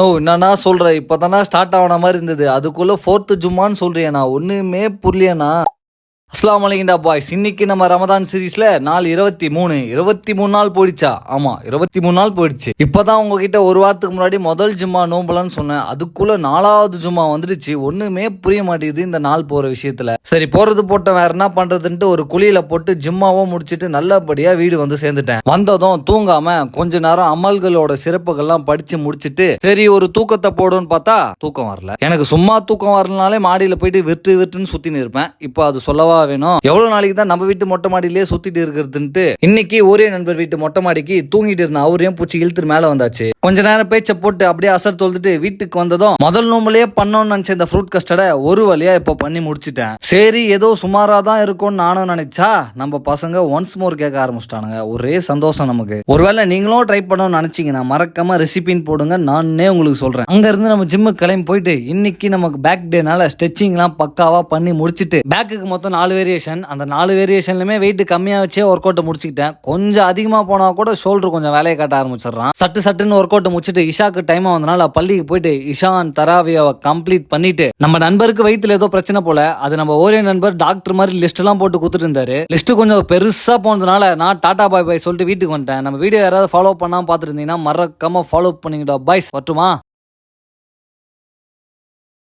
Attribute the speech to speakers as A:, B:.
A: என்னன்னா சொல்றேன் இப்பதானா ஸ்டார்ட் ஆன மாதிரி இருந்தது அதுக்குள்ள ஃபோர்த்து ஜும்மான்னு சொல்றியண்ணா ஒண்ணுமே புரியலண்ணா. அஸ்ஸலாமு அலைக்கும் பாய்ஸ். இன்னைக்கு நம்ம ரமதான் சீரீஸ்ல நாள் 23 நாள் போயிடுச்சா? ஆமா 23 நாள் போயிடுச்சு. இப்பதான் உங்ககிட்ட ஒரு வாரத்துக்கு முன்னாடி முதல் ஜும்மா நோம்பலான்னு சொன்னேன். அதுக்குள்ள 4வது ஜும்மா வந்துடுச்சு. ஒண்ணுமே புரிய மாட்டேங்குது இந்த நாள் போற விஷயத்துல. சரி போறது போட்ட வேற என்ன பண்றதுன்ட்டு ஒரு குழியில போட்டு ஜும்மாவும் முடிச்சிட்டு நல்லபடியா வீடு வந்து சேர்ந்துட்டேன். வந்ததும் தூங்காம கொஞ்ச நேரம் அமல்களோட சிறப்புகள்லாம் படிச்சு முடிச்சிட்டு சரி ஒரு தூக்கத்தை போடுன்னு பார்த்தா தூக்கம் வரல. எனக்கு சும்மா தூக்கம் வரலனாலே மாடியில போயிட்டு விட்டுன்னு சுத்தின்னு இருப்பேன். இப்போ அது சொல்லவா வேணும்? எவ்வளவு நாளைக்கு தான் நம்ம வீட்டு மொட்டை மாடியிலேயே சுத்திட்டு இருக்கிறதுன்ட்டு இன்னைக்கு ஒரே நண்பர் வீட்டு மொட்டை மாடிக்கு தூங்கிட்டு இருந்த அவரையும் பூச்சி இழுத்து மேல வந்தாச்சு. கொஞ்ச நேரம் பேச்ச போட்டு அப்படியே அசர் தொழுதுட்டு வீட்டுக்கு வந்ததும் முதல் நோம்புலயே பண்ணோம்னு நினைச்ச இந்த ஃப்ரூட் கஸ்டர்டை ஒரு வழியா இப்போ பண்ணி முடிச்சிட்டேன். சரி ஏதோ சுமாரா தான் இருக்கும்னு நானும் நினைச்சா நம்ம பசங்க ஒன்ஸ் மோர் கேட்க ஆரம்பிச்சிட்டானுங்க. ஒரே சந்தோஷம் நமக்கு. ஒருவேளை நீங்களும் ட்ரை பண்ணணும்னு நினைச்சீங்கன்னா மறக்காம ரெசிபின்னு போடுங்க, நானே உங்களுக்கு சொல்றேன். அங்க இருந்து நம்ம ஜிம்முக்கு கிளம்பி போயிட்டு இன்னைக்கு நமக்கு பேக் டேனால ஸ்ட்ரெச்சிங்லாம் பக்காவா பண்ணி முடிச்சிட்டு பேக்குக்கு மொத்தம் 4 வேரியேஷன். அந்த 4 வேரியேஷன்லுமே வெயிட் கம்மியா வச்சே ஒர்க் அவுட் முடிச்சுக்கிட்டேன். கொஞ்சம் அதிகமா போனா கூட ஷோல்டர் கொஞ்சம் வேலையை காட்ட ஆரம்பிச்சிடறான். சட்டுன்னு ஒர்க் அவுட் முடிச்சுட்டு இஷாக்கு டைம் ஆனதுனால பள்ளிக்கு போயிட்டு இஷான் தராவியாவை கம்ப்ளீட் பண்ணிட்டு நம்ம நண்பருக்கு வயிற்றுல ஏதோ பிரச்சனை போல அது நம்ம ஒரே நண்பர் டாக்டர் மாதிரி லிஸ்ட் எல்லாம் போட்டு கொடுத்துட்டு இருந்தாரு. லிஸ்ட் கொஞ்சம் பெருசா போனதுனால நான் டாடா பாய் சொல்லிட்டு வீட்டுக்கு வந்துட்டேன். நம்ம வீடியோ யாராவது ஃபாலோ பண்ணாம பாத்துட்டு இருந்தீங்கன்னா மறக்காம ஃபாலோ பண்ணிக்கிட்டோம் பாய்ஸ். வரட்டுமா?